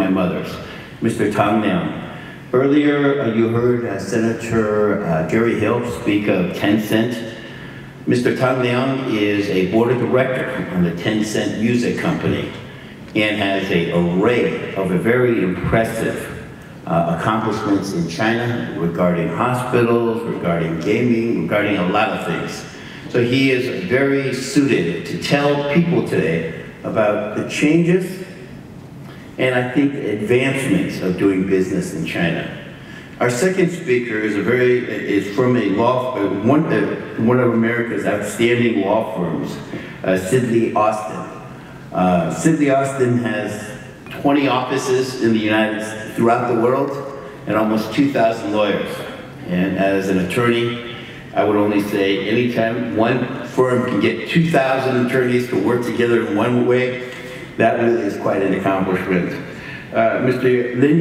my mother's, Mr. Tang Liang. Earlier, you heard Senator Jerry Hill speak of Tencent. Mr. Tang Liang is a board of director on the Tencent music company and has an array of very impressive accomplishments in China regarding hospitals, regarding gaming, regarding a lot of things. So he is very suited to tell people today about the changes and I think advancements of doing business in China. Our second speaker is from a one of America's outstanding law firms, Sidley Austin. Sidley Austin has 20 offices in the throughout the world and almost 2,000 lawyers. And as an attorney, I would only say anytime one firm can get 2,000 attorneys to work together in one way, that really is quite an accomplishment. Mr. Lin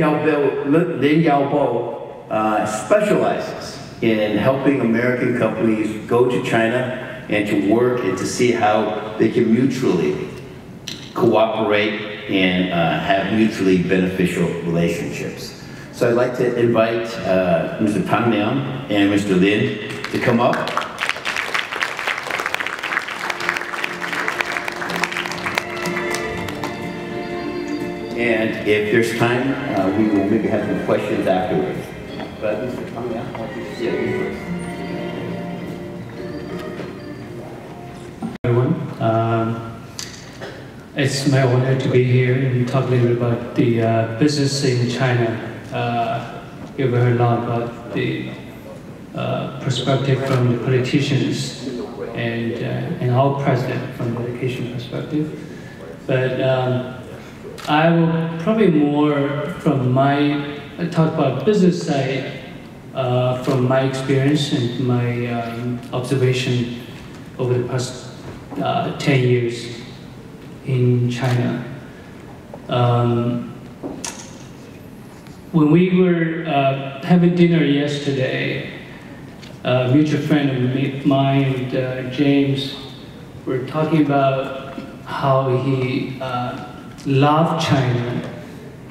Yaobo specializes in helping American companies go to China and to work and to see how they can mutually cooperate and have mutually beneficial relationships. So I'd like to invite Mr. Tang Liang and Mr. Lin to come up. And if there's time, we will maybe have some questions afterwards. But Mr. Tang Liang, I'd like to see you first. Everyone. It's my honor to be here and talk a little bit about the business in China. You've heard a lot about the perspective from the politicians and our president from the education perspective. But I will probably more from talk about business side from my experience and my observation over the past 10 years in China. When we were having dinner yesterday, a mutual friend of mine and James were talking about how he loved China,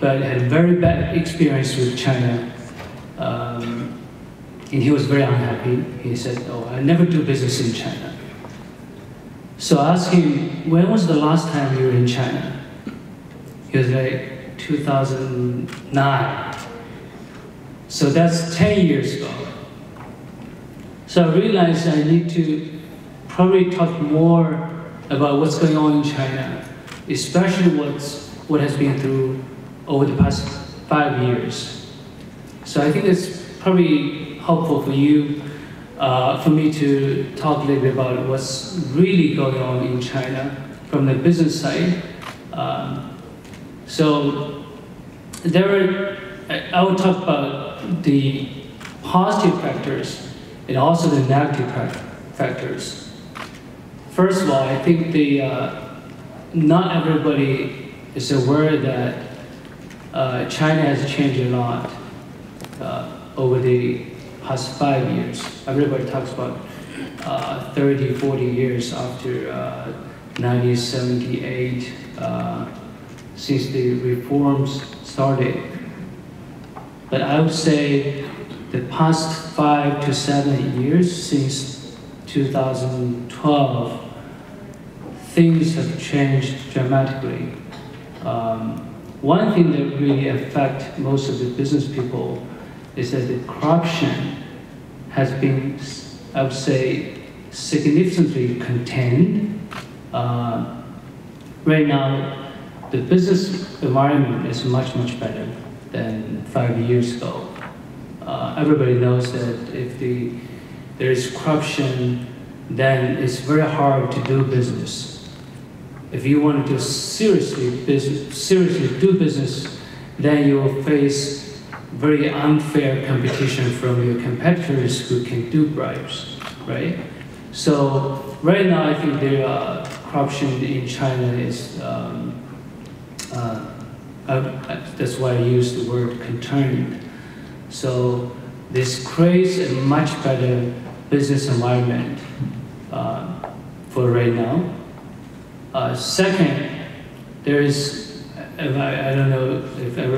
but had a very bad experience with China. And he was very unhappy. He said, "Oh, I never do business in China." So I asked him, when was the last time you were in China? He was like, 2009. So that's 10 years ago. So I realized I need to probably talk more about what's going on in China, especially what has been through over the past 5 years. So I think it's probably helpful for you, for me to talk a little bit about what's really going on in China from the business side. So I will talk about the positive factors and also the negative factors. First of all, I think not everybody is aware that China has changed a lot over the past 5 years. Everybody talks about 30, 40 years after 1978, since the reforms started. But I would say the past 5 to 7 years, since 2012, things have changed dramatically. One thing that really affects most of the business people is that the corruption has been, I would say, significantly contained. Right now, the business environment is much, much better than 5 years ago. Everybody knows that if there is corruption, then it's very hard to do business. If you want to seriously do business, then you will face very unfair competition from your competitors who can do bribes, right? So right now, I think the corruption in China is, that's why I use the word contained. So this creates a much better business environment for right now. Second, there is, I don't know if everybody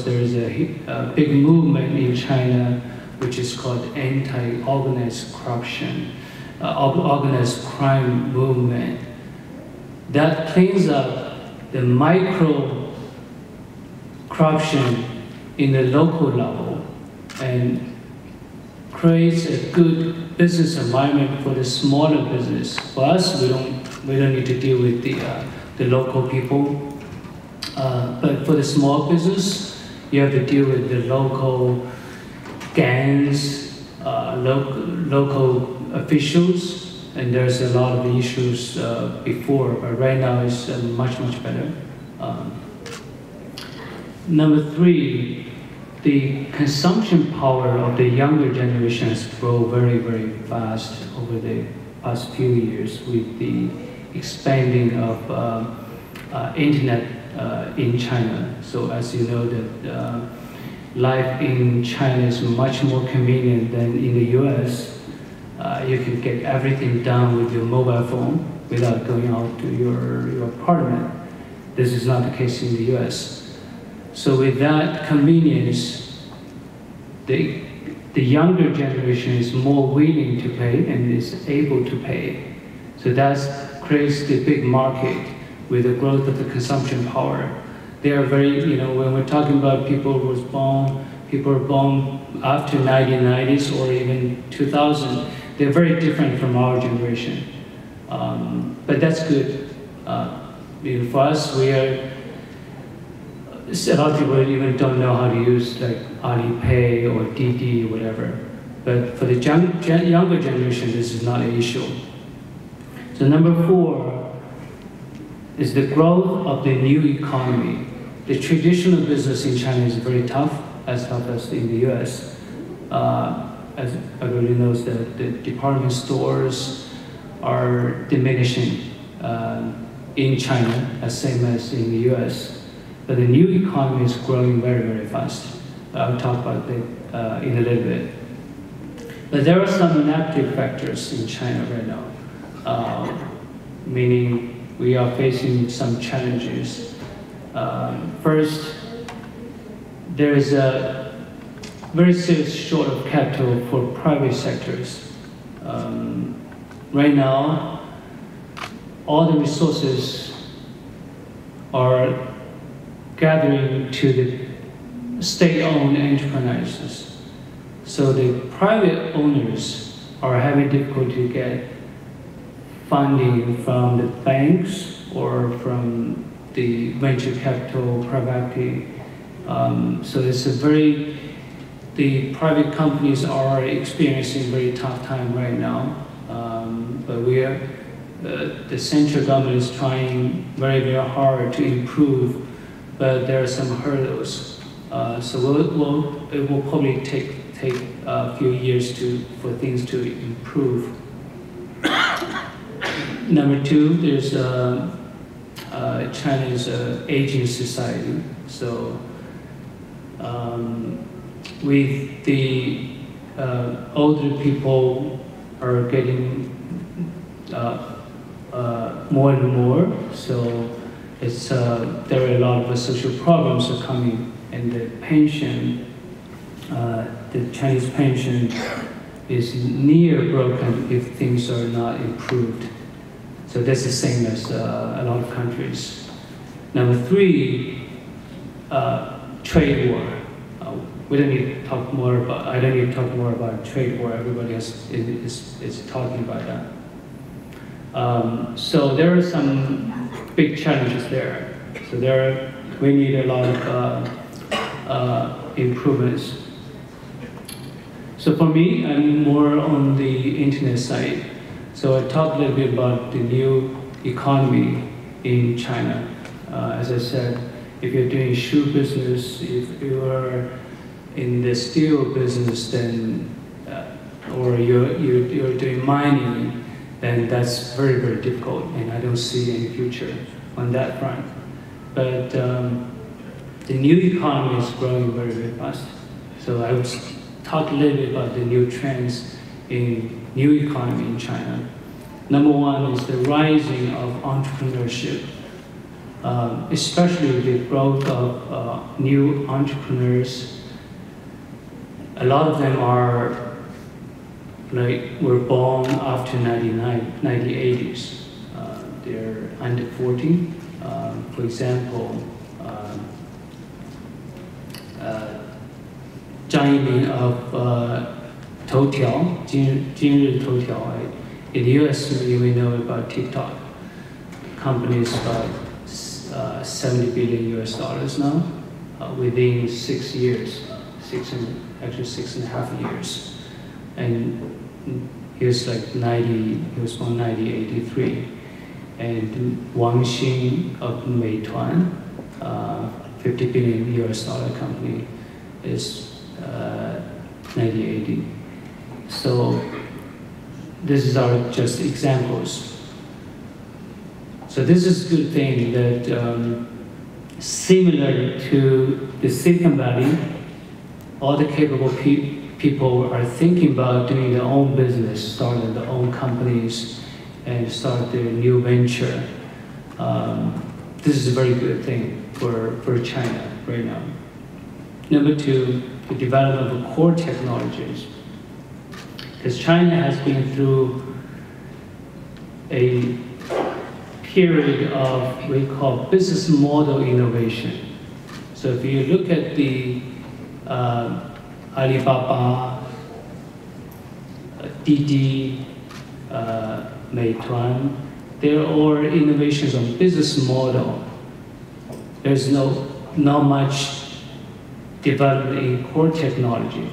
there is a big movement in China which is called anti-organized corruption, organized crime movement. That cleans up the micro corruption in the local level and creates a good business environment for the smaller business. For us, we don't need to deal with the local people. But for the small business, you have to deal with the local gangs, local officials, and there's a lot of issues before, but right now it's much, much better. Number three, the consumption power of the younger generation has grown very, very fast over the past few years with the expanding of internet in China. So as you know, that life in China is much more convenient than in the US. You can get everything done with your mobile phone without going out to your apartment. This is not the case in the US. So with that convenience, the younger generation is more willing to pay and is able to pay. So that creates the big market with the growth of the consumption power. They are very, when we're talking about people who are born after 1990s or even 2000, they're very different from our generation. But that's good. For us, a lot of people even don't know how to use like Alipay or Didi or whatever. But for the younger generation, this is not an issue. So number four is the growth of the new economy. The traditional business in China is very tough as in the US. As everybody knows, that the department stores are diminishing in China, as same as in the US. But the new economy is growing very, very fast. I'll talk about that in a little bit. But there are some negative factors in China right now, meaning we are facing some challenges. First, there is a very serious short of capital for private sectors. Right now, all the resources are gathering to the state-owned enterprises. So the private owners are having difficulty to get funding from the banks or from the venture capital, private equity. So it's the private companies are experiencing a very tough time right now. But the central government is trying very, very hard to improve, but there are some hurdles. So it will probably take a few years for things to improve. Number two, there's China's aging society. So with the older people are getting more and more, so there are a lot of social problems are coming, and the pension, the Chinese pension is near broken if things are not improved. So that's the same as a lot of countries. Number three, trade war. We don't need to talk more about. I don't need to talk more about trade war. Everybody else is talking about that. So there are some big challenges there. So we need a lot of improvements. So for me, I'm more on the internet side. So I talked a little bit about the new economy in China. As I said, if you're doing shoe business, if you are in the steel business, then or you're doing mining, then that's very, very difficult, and I don't see any future on that front. But the new economy is growing very, very fast. So I would talk a little bit about the new trends in new economy in China. Number one is the rising of entrepreneurship. especially the growth of new entrepreneurs. A lot of them were born after 1980s. They're under 40. For example, Zhang Yiming of Toutiao, Jinri Toutiao. In the US, you may know about TikTok. Company is about $70 billion US dollars now, within 6 years, actually 6.5 years. And he was like 90, he was born 1983. And Wang Xing of Meituan, $50 billion US dollar company, is 1980. So this are just examples. So this is a good thing that similar to the Silicon Valley, all the capable people are thinking about doing their own business, starting their own companies, and start their new venture. This is a very good thing for China right now. Number two, the development of core technologies. Because China has been through a period of what we call business model innovation. So if you look at the Alibaba, Didi, Meituan, they're all innovations on business model. There's not much development in core technology.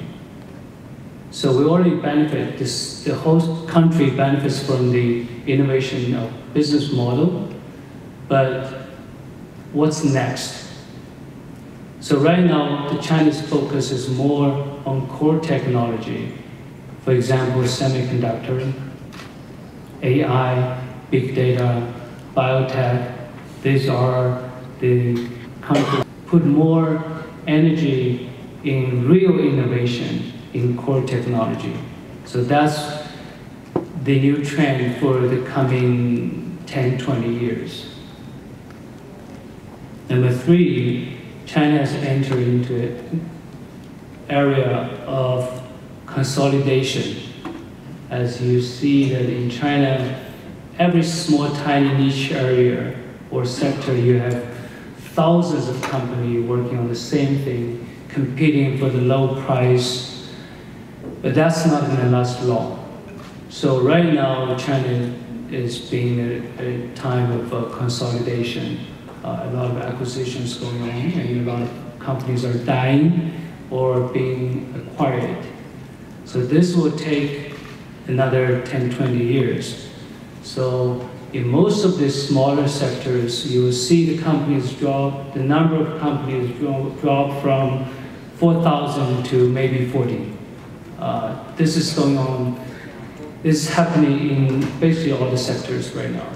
So we already benefit, the whole country benefits from the innovation of business model, but what's next? So right now, the Chinese focus is more on core technology. For example, semiconductor, AI, big data, biotech. These are the countries put more energy in real innovation in core technology. So that's the new trend for the coming 10, 20 years. Number three, China has entered into an area of consolidation. As you see that in China, every small, tiny niche area or sector, you have thousands of companies working on the same thing, competing for the low price. But that's not going to last long. So right now, China is being a time of consolidation. A lot of acquisitions going on, and a lot of companies are dying or being acquired. So this will take another 10, 20 years. So in most of the smaller sectors, you will see the companies drop, the number of companies drop from 4,000 to maybe 40. This is going on, this is happening in basically all the sectors right now.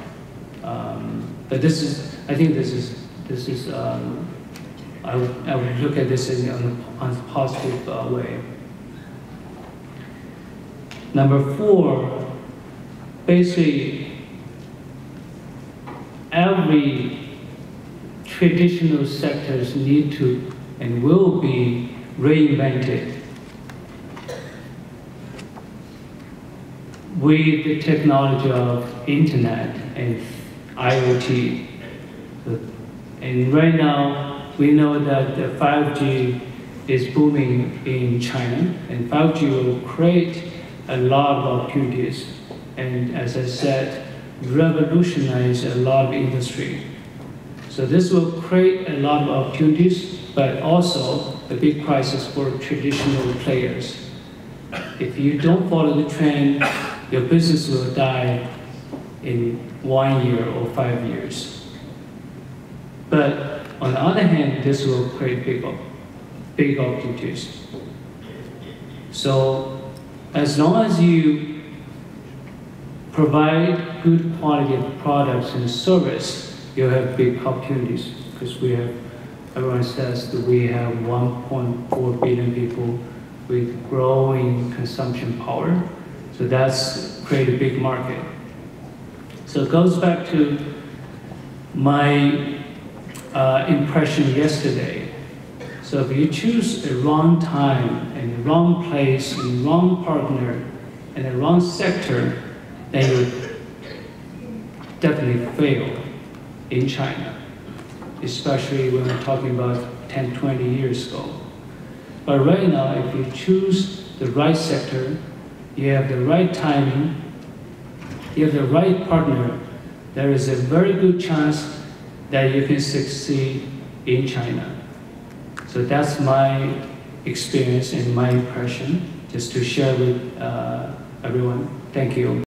But this is, I think this is I would look at this in a positive way. Number four, basically every traditional sectors need to and will be reinvented with the technology of internet and IoT. And right now, we know that the 5G is booming in China, and 5G will create a lot of opportunities. And as I said, revolutionize a lot of industry. So this will create a lot of opportunities, but also a big crisis for traditional players. If you don't follow the trend, your business will die in 1 year or 5 years. But on the other hand, this will create big opportunities. So as long as you provide good quality of products and service, you have big opportunities. Because we have, everyone says that we have 1.4 billion people with growing consumption power. So that's create a big market. So it goes back to my impression yesterday. So if you choose the wrong time and the wrong place and the wrong partner and the wrong sector, then you definitely fail in China, especially when we're talking about 10, 20 years ago. But right now, if you choose the right sector, you have the right timing, you have the right partner, there is a very good chance that you can succeed in China. So that's my experience and my impression, just to share with everyone. Thank you.